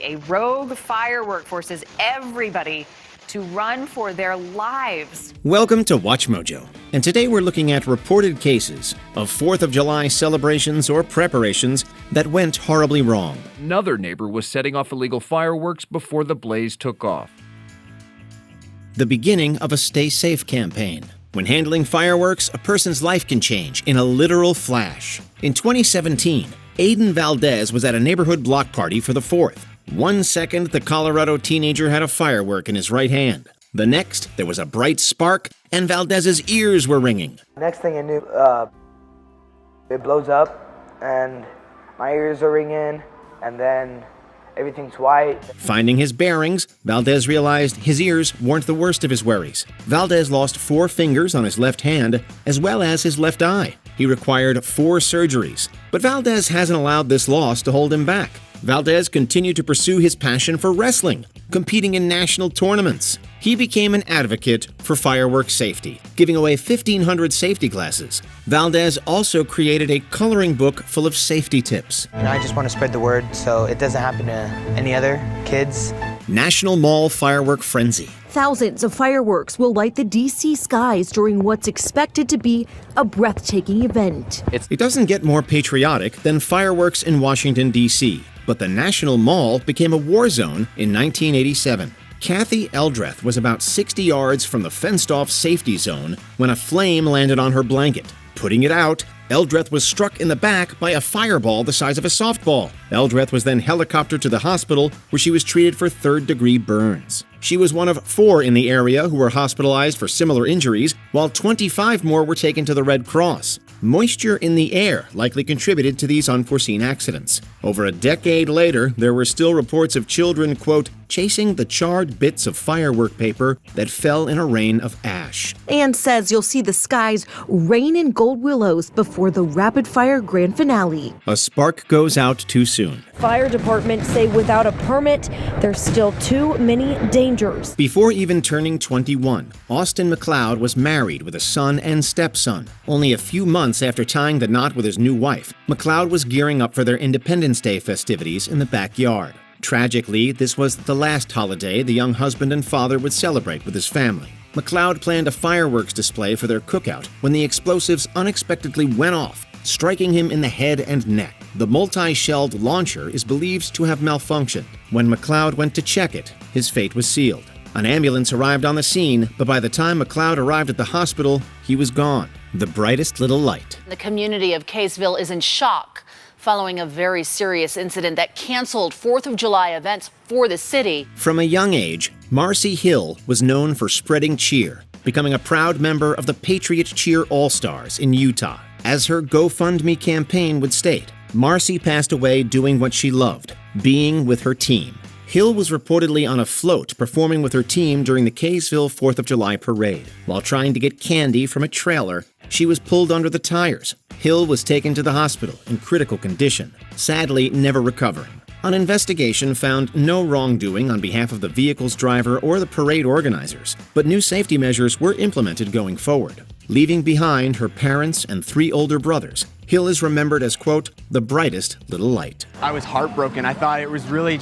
A rogue firework forces everybody to run for their lives. Welcome to WatchMojo, and today we're looking at reported cases of 4th of July celebrations or preparations that went horribly wrong. Another neighbor was setting off illegal fireworks before the blaze took off. The beginning of a Stay Safe campaign. When handling fireworks, a person's life can change in a literal flash. In 2017, Aiden Valdez was at a neighborhood block party for the 4th. 1 second, the Colorado teenager had a firework in his right hand. The next, there was a bright spark, and Valdez's ears were ringing. Next thing I knew, it blows up, and my ears are ringing, and then everything's white. Finding his bearings, Valdez realized his ears weren't the worst of his worries. Valdez lost 4 fingers on his left hand, as well as his left eye. He required 4 surgeries. But Valdez hasn't allowed this loss to hold him back. Valdez continued to pursue his passion for wrestling, competing in national tournaments. He became an advocate for fireworks safety, giving away 1,500 safety classes. Valdez also created a coloring book full of safety tips. I just want to spread the word so it doesn't happen to any other kids. National Mall Firework Frenzy. Thousands of fireworks will light the D.C. skies during what's expected to be a breathtaking event. It doesn't get more patriotic than fireworks in Washington, D.C., but the National Mall became a war zone in 1987. Kathy Eldreth was about 60 yards from the fenced-off safety zone when a flame landed on her blanket. Putting it out, Eldreth was struck in the back by a fireball the size of a softball. Eldreth was then helicoptered to the hospital where she was treated for 3rd-degree burns. She was one of 4 in the area who were hospitalized for similar injuries, while 25 more were taken to the Red Cross. Moisture in the air likely contributed to these unforeseen accidents. Over a decade later, there were still reports of children, quote, chasing the charred bits of firework paper that fell in a rain of ash. Ann says you'll see the skies rain in gold willows before the rapid-fire grand finale. A spark goes out too soon. Fire departments say without a permit, there's still too many dangers. Before even turning 21, Austin McLeod was married with a son and stepson. Only a few months after tying the knot with his new wife, McLeod was gearing up for their Independence Day festivities in the backyard. Tragically, this was the last holiday the young husband and father would celebrate with his family. McLeod planned a fireworks display for their cookout when the explosives unexpectedly went off, striking him in the head and neck. The multi-shelled launcher is believed to have malfunctioned. When McLeod went to check it, his fate was sealed. An ambulance arrived on the scene, but by the time McLeod arrived at the hospital, he was gone. The brightest little light. The community of Caseville is in shock following a very serious incident that canceled 4th of July events for the city. From a young age, Marcy Hill was known for spreading cheer, becoming a proud member of the Patriot Cheer All-Stars in Utah. As her GoFundMe campaign would state, Marcy passed away doing what she loved, being with her team. Hill was reportedly on a float performing with her team during the Kaysville 4th of July parade. While trying to get candy from a trailer, she was pulled under the tires. Hill was taken to the hospital in critical condition, sadly never recovering. An investigation found no wrongdoing on behalf of the vehicle's driver or the parade organizers, but new safety measures were implemented going forward. Leaving behind her parents and 3 older brothers, Hill is remembered as, quote, the brightest little light. I was heartbroken. I thought it was really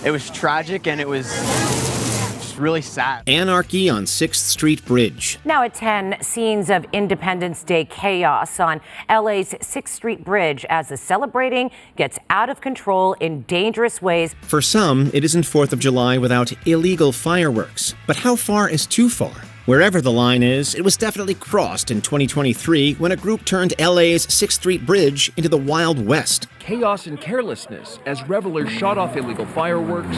it was tragic and it was just really sad. Anarchy on 6th Street Bridge. Now at 10, scenes of Independence Day chaos on LA's 6th Street Bridge as the celebrating gets out of control in dangerous ways. For some, it isn't 4th of July without illegal fireworks. But how far is too far? Wherever the line is, it was definitely crossed in 2023 when a group turned LA's 6th Street Bridge into the Wild West. Chaos and carelessness as revelers shot off illegal fireworks,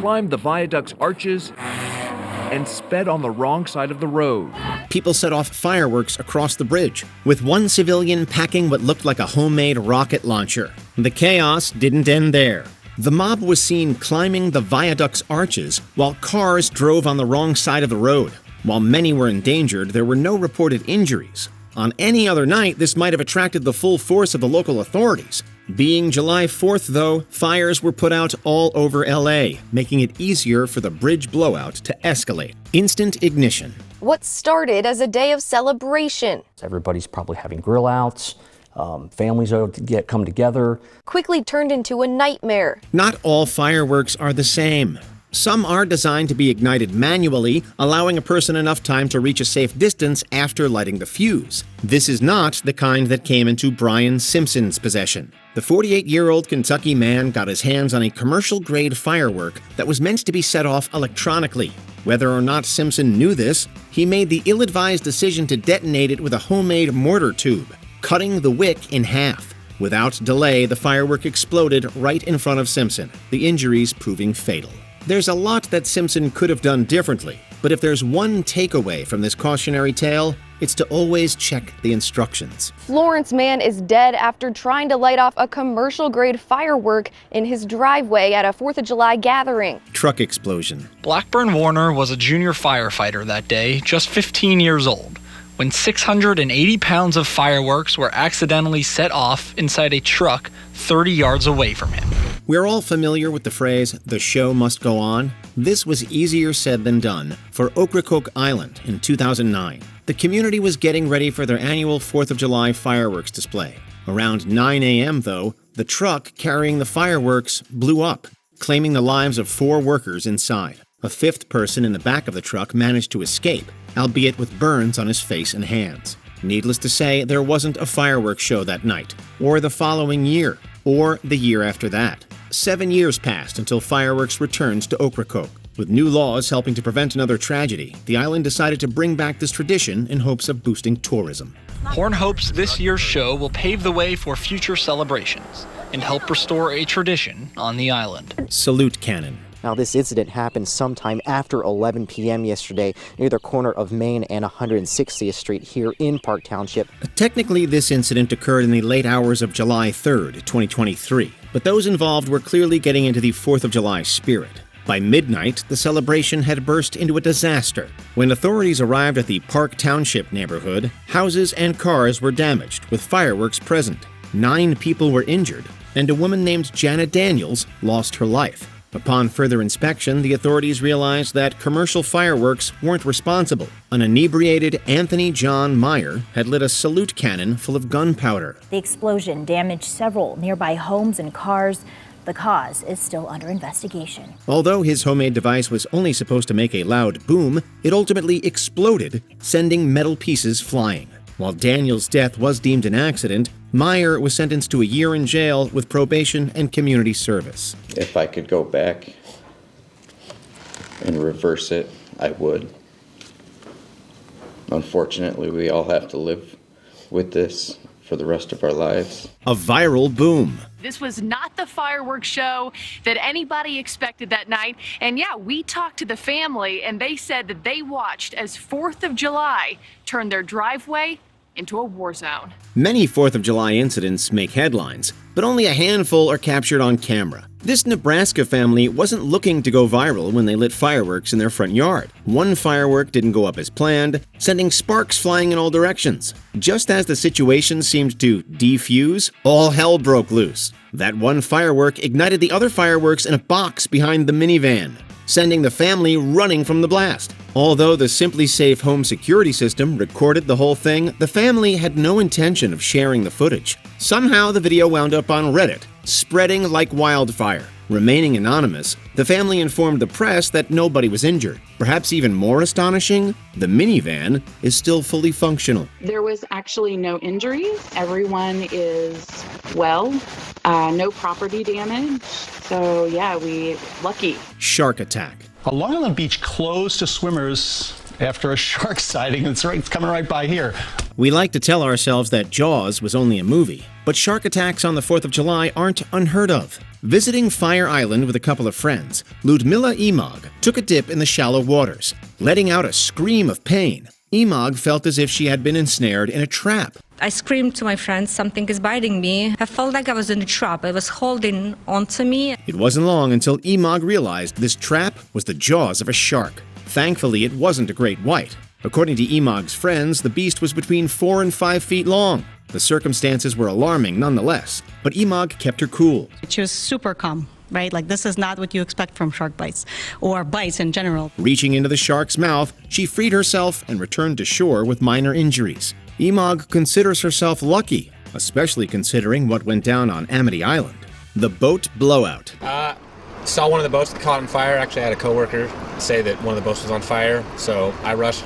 climbed the viaduct's arches, and sped on the wrong side of the road. People set off fireworks across the bridge, with one civilian packing what looked like a homemade rocket launcher. The chaos didn't end there. The mob was seen climbing the viaduct's arches while cars drove on the wrong side of the road. While many were endangered, there were no reported injuries. On any other night, this might have attracted the full force of the local authorities. Being July 4th, though, fires were put out all over LA, making it easier for the bridge blowout to escalate. Instant ignition. What started as a day of celebration. Everybody's probably having grill outs, Families are come together. Quickly turned into a nightmare. Not all fireworks are the same. Some are designed to be ignited manually, allowing a person enough time to reach a safe distance after lighting the fuse. This is not the kind that came into Brian Simpson's possession. The 48-year-old Kentucky man got his hands on a commercial-grade firework that was meant to be set off electronically. Whether or not Simpson knew this, he made the ill-advised decision to detonate it with a homemade mortar tube, cutting the wick in half. Without delay, the firework exploded right in front of Simpson, the injuries proving fatal. There's a lot that Simpson could have done differently, but if there's one takeaway from this cautionary tale, it's to always check the instructions. Florence man is dead after trying to light off a commercial-grade firework in his driveway at a 4th of July gathering. Truck explosion. Blackburn Warner was a junior firefighter that day, just 15 years old, when 680 pounds of fireworks were accidentally set off inside a truck 30 yards away from him. We're all familiar with the phrase, "the show must go on." This was easier said than done for Ocracoke Island in 2009. The community was getting ready for their annual 4th of July fireworks display. Around 9 a.m., though, the truck carrying the fireworks blew up, claiming the lives of 4 workers inside. A 5th person in the back of the truck managed to escape, albeit with burns on his face and hands. Needless to say, there wasn't a fireworks show that night, or the following year, or the year after that. 7 years passed until fireworks returned to Ocracoke. With new laws helping to prevent another tragedy, the island decided to bring back this tradition in hopes of boosting tourism. Horn hopes this year's show will pave the way for future celebrations and help restore a tradition on the island. Salute cannon. Now, this incident happened sometime after 11 p.m. yesterday near the corner of Main and 160th Street here in Park Township. Technically, this incident occurred in the late hours of July 3rd, 2023, but those involved were clearly getting into the 4th of July spirit. By midnight, the celebration had burst into a disaster. When authorities arrived at the Park Township neighborhood, houses and cars were damaged, with fireworks present. 9 people were injured, and a woman named Janet Daniels lost her life. Upon further inspection, the authorities realized that commercial fireworks weren't responsible. An inebriated Anthony John Meyer had lit a salute cannon full of gunpowder. The explosion damaged several nearby homes and cars. The cause is still under investigation. Although his homemade device was only supposed to make a loud boom, it ultimately exploded, sending metal pieces flying. While Daniel's death was deemed an accident, Meyer was sentenced to a year in jail with probation and community service. If I could go back and reverse it, I would. Unfortunately, we all have to live with this for the rest of our lives. A viral boom. This was not the fireworks show that anybody expected that night. And yeah, we talked to the family and they said that they watched as 4th of July turned their driveway into a war zone. Many 4th of July incidents make headlines, but only a handful are captured on camera. This Nebraska family wasn't looking to go viral when they lit fireworks in their front yard. One firework didn't go up as planned, sending sparks flying in all directions. Just as the situation seemed to defuse, all hell broke loose. That one firework ignited the other fireworks in a box behind the minivan, sending the family running from the blast. Although the Simply Safe home security system recorded the whole thing, the family had no intention of sharing the footage. Somehow the video wound up on Reddit, spreading like wildfire. Remaining anonymous, the family informed the press that nobody was injured. Perhaps even more astonishing, the minivan is still fully functional. There was actually no injuries. Everyone is well, no property damage. So yeah, we lucky. Shark attack. A Long Island beach closed to swimmers after a shark sighting. It's coming right by here. We like to tell ourselves that Jaws was only a movie, but shark attacks on the 4th of July aren't unheard of. Visiting Fire Island with a couple of friends, Ludmila Imog took a dip in the shallow waters. Letting out a scream of pain, Imog felt as if she had been ensnared in a trap. I screamed to my friends, something is biting me. I felt like I was in a trap. It was holding onto me. It wasn't long until Imog realized this trap was the jaws of a shark. Thankfully, it wasn't a great white. According to Imog's friends, the beast was between 4 and 5 feet long. The circumstances were alarming nonetheless, but Imog kept her cool. She was super calm, right? Like, this is not what you expect from shark bites, or bites in general. Reaching into the shark's mouth, she freed herself and returned to shore with minor injuries. Imog considers herself lucky. especially considering what went down on Amity Island. The boat blowout. Saw one of the boats caught on fire. Actually, I had a coworker say that one of the boats was on fire, so I rushed,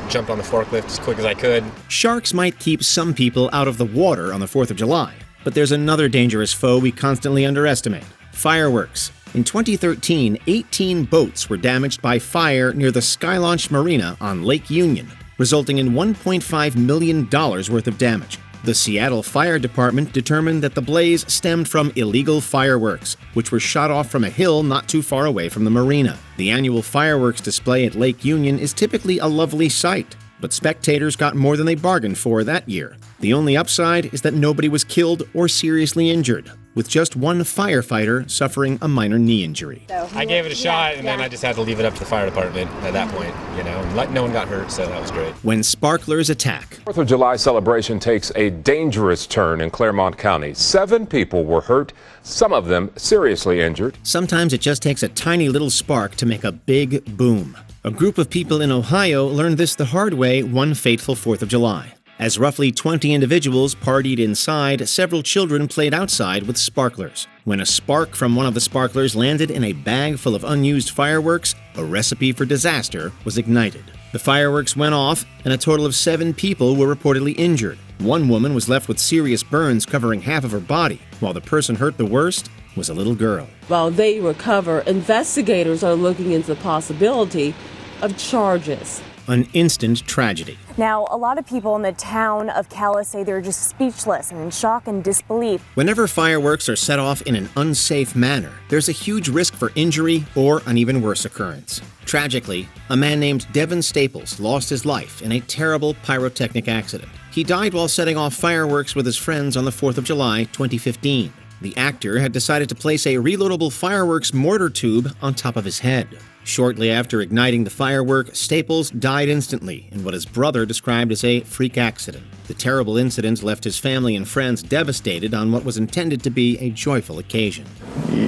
jumped on the forklift as quick as I could. Sharks might keep some people out of the water on the 4th of July, but there's another dangerous foe we constantly underestimate: fireworks. In 2013, 18 boats were damaged by fire near the Skylaunch Marina on Lake Union, resulting in $1.5 million worth of damage. The Seattle Fire Department determined that the blaze stemmed from illegal fireworks, which were shot off from a hill not too far away from the marina. The annual fireworks display at Lake Union is typically a lovely sight, but spectators got more than they bargained for that year. The only upside is that nobody was killed or seriously injured, with just one firefighter suffering a minor knee injury. I gave it a shot, and then I just had to leave it up to the fire department at that point, and no one got hurt, so that was great. When sparklers attack. 4th of July celebration takes a dangerous turn in Claremont County. 7 people were hurt, some of them seriously injured. Sometimes it just takes a tiny little spark to make a big boom. A group of people in Ohio learned this the hard way one fateful 4th of July. As roughly 20 individuals partied inside, several children played outside with sparklers. When a spark from one of the sparklers landed in a bag full of unused fireworks, a recipe for disaster was ignited. The fireworks went off, and a total of 7 people were reportedly injured. One woman was left with serious burns covering half of her body, while the person hurt the worst was a little girl. While they recover, investigators are looking into the possibility of charges. An instant tragedy. Now, a lot of people in the town of Calais say they're just speechless and in shock and disbelief. Whenever fireworks are set off in an unsafe manner, there's a huge risk for injury or an even worse occurrence. Tragically, a man named Devin Staples lost his life in a terrible pyrotechnic accident. He died while setting off fireworks with his friends on the 4th of July, 2015. The actor had decided to place a reloadable fireworks mortar tube on top of his head. Shortly after igniting the firework, Staples died instantly in what his brother described as a freak accident. The terrible incident left his family and friends devastated on what was intended to be a joyful occasion. He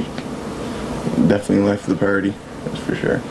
definitely left the party, that's for sure.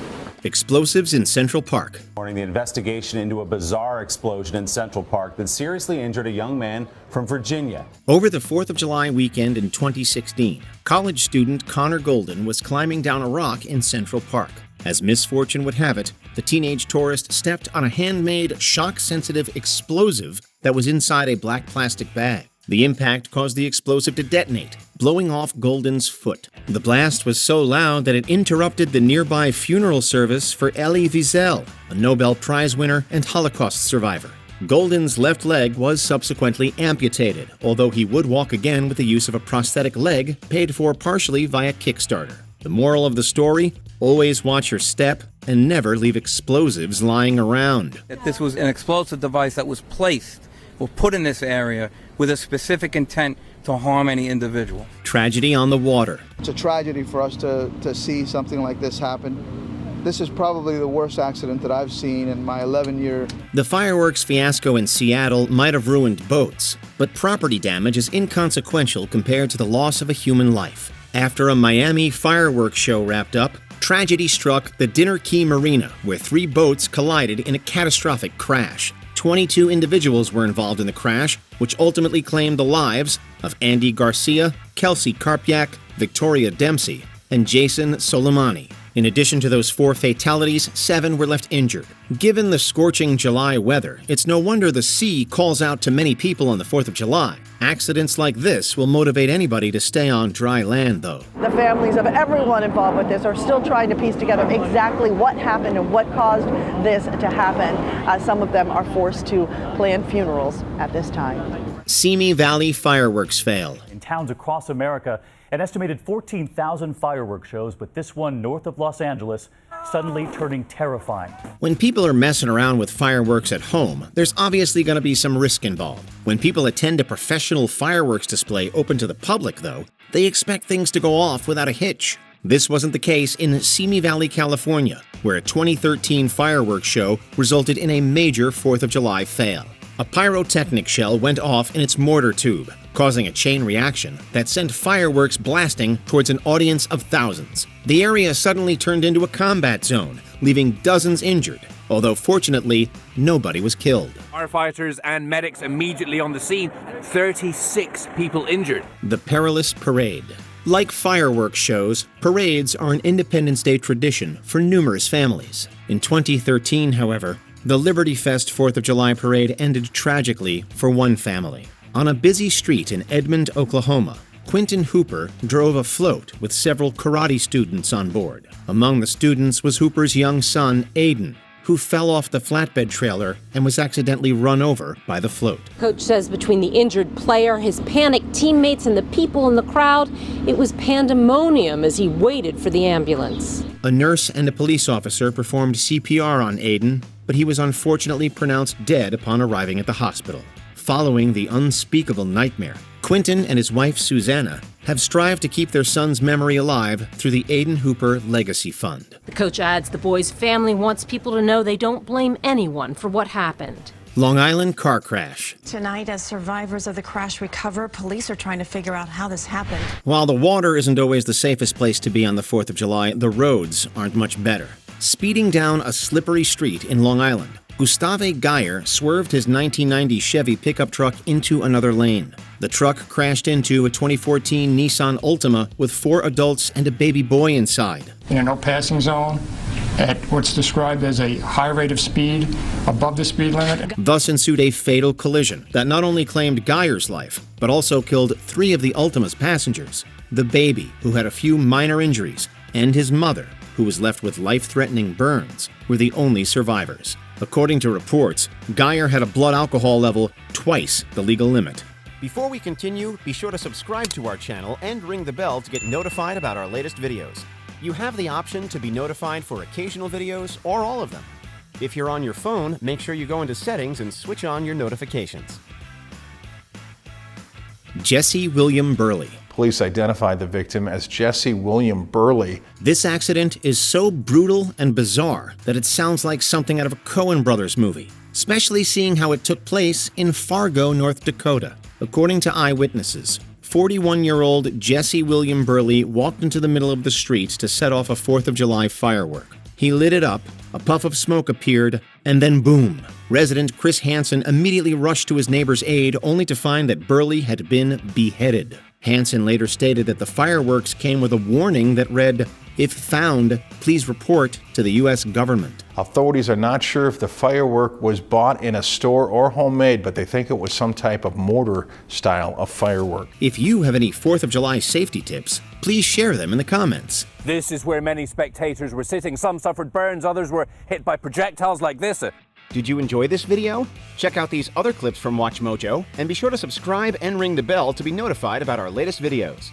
Explosives in Central Park. Morning, the investigation into a bizarre explosion in Central Park that seriously injured a young man from Virginia. Over the 4th of July weekend in 2016, college student Connor Golden was climbing down a rock in Central Park. As misfortune would have it, the teenage tourist stepped on a handmade, shock-sensitive explosive that was inside a black plastic bag. The impact caused the explosive to detonate, blowing off Golden's foot. The blast was so loud that it interrupted the nearby funeral service for Elie Wiesel, a Nobel Prize winner and Holocaust survivor. Golden's left leg was subsequently amputated, although he would walk again with the use of a prosthetic leg paid for partially via Kickstarter. The moral of the story? Always watch your step and never leave explosives lying around. This was an explosive device that was placed or put in this area with a specific intent to harm any individual. Tragedy on the water. It's a tragedy for us to see something like this happen. This is probably the worst accident that I've seen in my 11-year... The fireworks fiasco in Seattle might have ruined boats, but property damage is inconsequential compared to the loss of a human life. After a Miami fireworks show wrapped up, tragedy struck the Dinner Key Marina, where 3 boats collided in a catastrophic crash. 22 individuals were involved in the crash, which ultimately claimed the lives of Andy Garcia, Kelsey Karpiak, Victoria Dempsey, and Jason Soleimani. In addition to those 4 fatalities, 7 were left injured. Given the scorching July weather, it's no wonder the sea calls out to many people on the 4th of July. Accidents like this will motivate anybody to stay on dry land, though. The families of everyone involved with this are still trying to piece together exactly what happened and what caused this to happen. Some of them are forced to plan funerals at this time. Simi Valley fireworks fail. In towns across America, an estimated 14,000 fireworks shows, but this one north of Los Angeles suddenly turning terrifying. When people are messing around with fireworks at home, there's obviously going to be some risk involved. When people attend a professional fireworks display open to the public, though, they expect things to go off without a hitch. This wasn't the case in Simi Valley, California, where a 2013 fireworks show resulted in a major 4th of July fail. A pyrotechnic shell went off in its mortar tube, causing a chain reaction that sent fireworks blasting towards an audience of thousands. The area suddenly turned into a combat zone, leaving dozens injured. although fortunately, nobody was killed. Firefighters and medics immediately on the scene, 36 people injured. The perilous parade. Like fireworks shows, parades are an Independence Day tradition for numerous families. In 2013, however, the Liberty Fest 4th of July parade ended tragically for one family. On a busy street in Edmond, Oklahoma, Quentin Hooper drove a float with several karate students on board. Among the students was Hooper's young son, Aiden, who fell off the flatbed trailer and was accidentally run over by the float. Coach says between the injured player, his panicked teammates, and the people in the crowd, it was pandemonium as he waited for the ambulance. A nurse and a police officer performed CPR on Aiden, but he was unfortunately pronounced dead upon arriving at the hospital. Following the unspeakable nightmare, Quentin and his wife Susanna have strived to keep their son's memory alive through the Aiden Hooper Legacy Fund. The coach adds the boy's family wants people to know they don't blame anyone for what happened. Long Island car crash. Tonight, as survivors of the crash recover, police are trying to figure out how this happened. While the water isn't always the safest place to be on the 4th of July, the roads aren't much better. Speeding down a slippery street in Long Island, Gustave Geyer swerved his 1990 Chevy pickup truck into another lane. The truck crashed into a 2014 Nissan Altima with 4 adults and a baby boy inside. In a no passing zone at what's described as a high rate of speed above the speed limit. Thus ensued a fatal collision that not only claimed Geyer's life, but also killed 3 of the Altima's passengers. The baby, who had a few minor injuries, and his mother, who was left with life-threatening burns, were the only survivors. According to reports, Geyer had a blood alcohol level twice the legal limit. Before we continue, be sure to subscribe to our channel and ring the bell to get notified about our latest videos. You have the option to be notified for occasional videos or all of them. If you're on your phone, make sure you go into settings and switch on your notifications. Jesse William Burley. Police identified the victim as Jesse William Burley. This accident is so brutal and bizarre that it sounds like something out of a Coen Brothers movie, especially seeing how it took place in Fargo, North Dakota. According to eyewitnesses, 41-year-old Jesse William Burley walked into the middle of the street to set off a 4th of July firework. He lit it up, a puff of smoke appeared, and then boom! Resident Chris Hansen immediately rushed to his neighbor's aid only to find that Burley had been beheaded. Hansen later stated that the fireworks came with a warning that read, "If found, please report to the U.S. government." Authorities are not sure if the firework was bought in a store or homemade, but they think it was some type of mortar style of firework. If you have any 4th of July safety tips, please share them in the comments. This is where many spectators were sitting. Some suffered burns, others were hit by projectiles like this. Did you enjoy this video? Check out these other clips from WatchMojo, and be sure to subscribe and ring the bell to be notified about our latest videos.